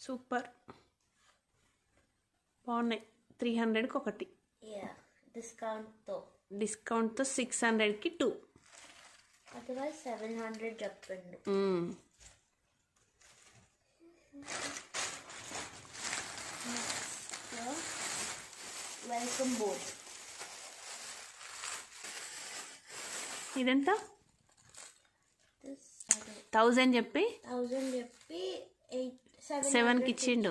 Super బాగున్నాయి. 300కి ఒకటి. డిస్కౌంట్తో 600కి 2. Otherwise 700 చెప్పిండు. Welcome board. ఇదెంత? 1000 చెప్పి 7కి ఇచ్చిండు.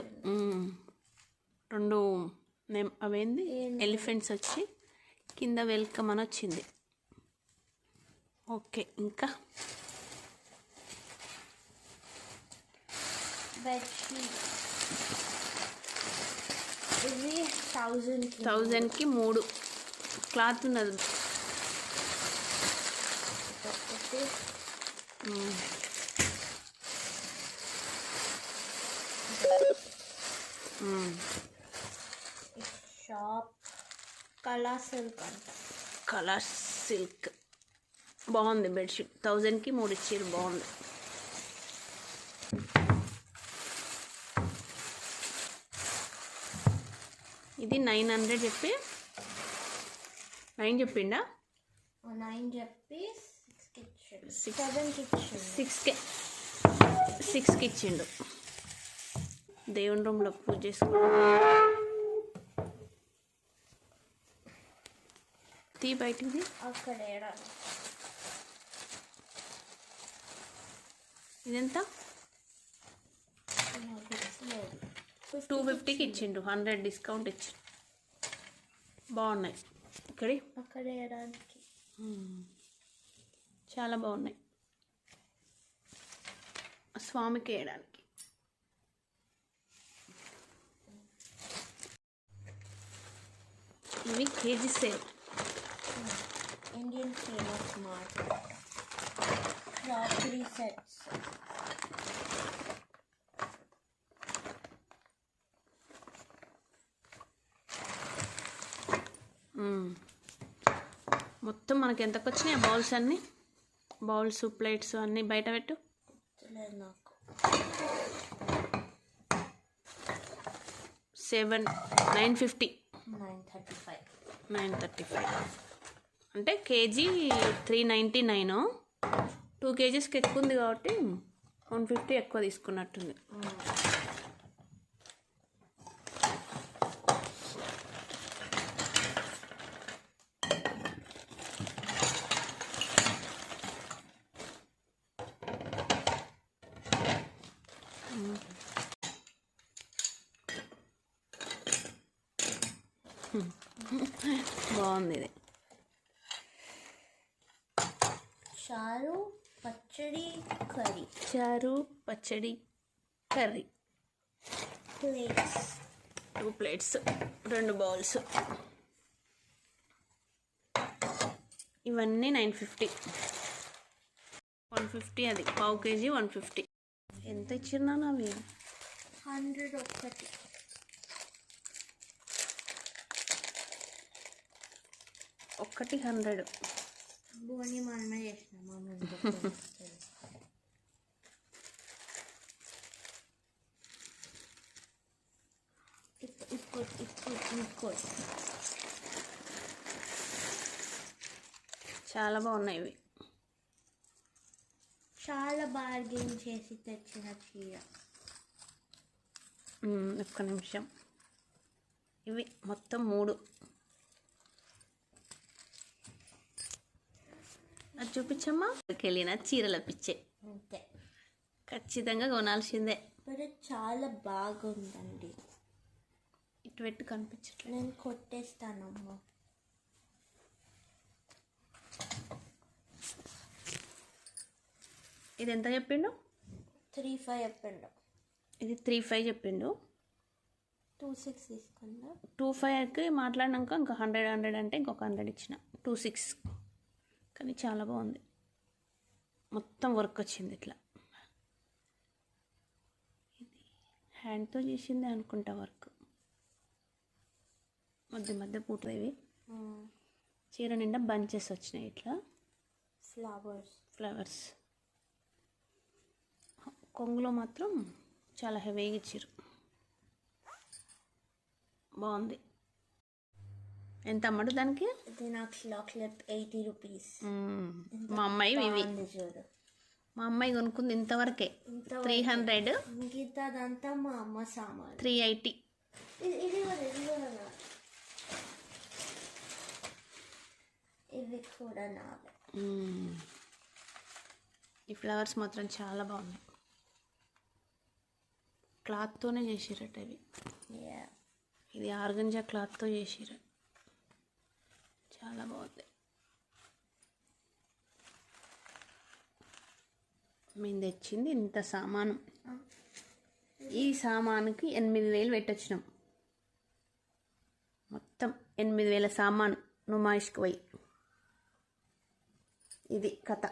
2 అవేంది ఎలిఫెంట్స్ వచ్చి కింద వెల్కమ్ అని వచ్చింది. ఓకే, ఇంకా బెడ్షీట్ ఇది 1000కి 3 క్లాత్ ఉన్నది. షాప్ కలర్ సిల్క్ అంట. కలర్ సిల్క్ బాగుంది. బెడ్షీట్ 1000కి 3 ఇచ్చారు. బాగుంది. ఇది 900 చెప్పి 9 చెప్పిండా? 9 చెప్పి 6కి ఇచ్చిండు. దేవుని రూమ్లో పూజ చేసుకో. తీ బయటిది. అక్కడ ఇదెంత? 250కి ఇచ్చిండు. 100 డిస్కౌంట్ ఇచ్చిండు. బాగున్నాయి. అక్కడ వేయడానికి చాలా బాగున్నాయి. స్వామికి వేయడానికి. ఇవి KG sale. Indian famous market crockery sets. మొత్తం మనకి ఎంతకు వచ్చినాయి బౌల్స్ అన్నీ? బౌల్స్ ప్లేట్స్ అన్నీ బయట పెట్టు. నాకు 950. 935 అంటే కేజీ 399. 2 కేజీస్కి ఎక్కువ ఉంది కాబట్టి 150 ఎక్కువ తీసుకున్నట్టుంది. బాగుంది ఇది. చారు పచ్చడి కర్రీ. Plates 2 plates, 2 bowls. ఇవన్నీ 950. 150 అది. పావు కేజీ 150. ఎంత ఇచ్చినా అవి? 100 ఒక్కటి. ఒక్కటి 100. బోని మనమే చేసినాం. చాలా బాగున్నాయి ఇవి. చాలా బార్గెన్ చేసి తెచ్చిన చీర. ఒక్క నిమిషం. ఇవి మొత్తం 3. అది చూపించమ్మా. వెళ్ళిన చీరల పిచ్చే. అంతే, ఖచ్చితంగా కొనాల్సిందే. బట్ చాలా బాగుందండి. ఇటు పెట్టి కనిపించట్లేదు. నేను కొట్టేస్తానమ్మా. ఇది ఎంత చెప్పిండు? 35 చెప్పిండు. ఇది 35 చెప్పిండు. 26 తీసుకున్నా. 25కి మాట్లాడినాక ఇంకా 100 అంటే ఇంకొక 100 ఇచ్చిన. 26. కానీ చాలా బాగుంది. మొత్తం వర్క్ వచ్చింది ఇట్లా. ఇది హ్యాండ్తో చేసిందే అనుకుంటా వర్క్. మధ్య మధ్య పూటవి. చీర నిండా బంచెస్ వచ్చినాయి ఇట్లా. ఫ్లవర్స్. కొంగులో మాత్రం చాలా హెవీగా ఇచ్చారు. బాగుంది. ఎంత అమ్మడు దానికి? ఇది నాకు చాక్లెట్ 80 రూపీస్. మా అమ్మాయి ఇవి చూడు, మా అమ్మాయి కొనుక్కుంది ఇంతవరకే 300. మిగతాదంతా మా అమ్మ సామాన్. 380. ఇది ఇవి కూడా నావే. ఈ ఫ్లవర్స్ మాత్రం చాలా బాగున్నాయి. క్లాత్తోనే చేసిరట ఇవి. ఇది ఆర్గంజా క్లాత్తో చేసిరు. చాలా బాగుంది. మేము తెచ్చింది ఇంత సామాను. ఈ సామానుకి 8000 పెట్టొచ్చినాం. మొత్తం 8000 సామాను నుమాయిష్కి పోయి. ఇది కథ.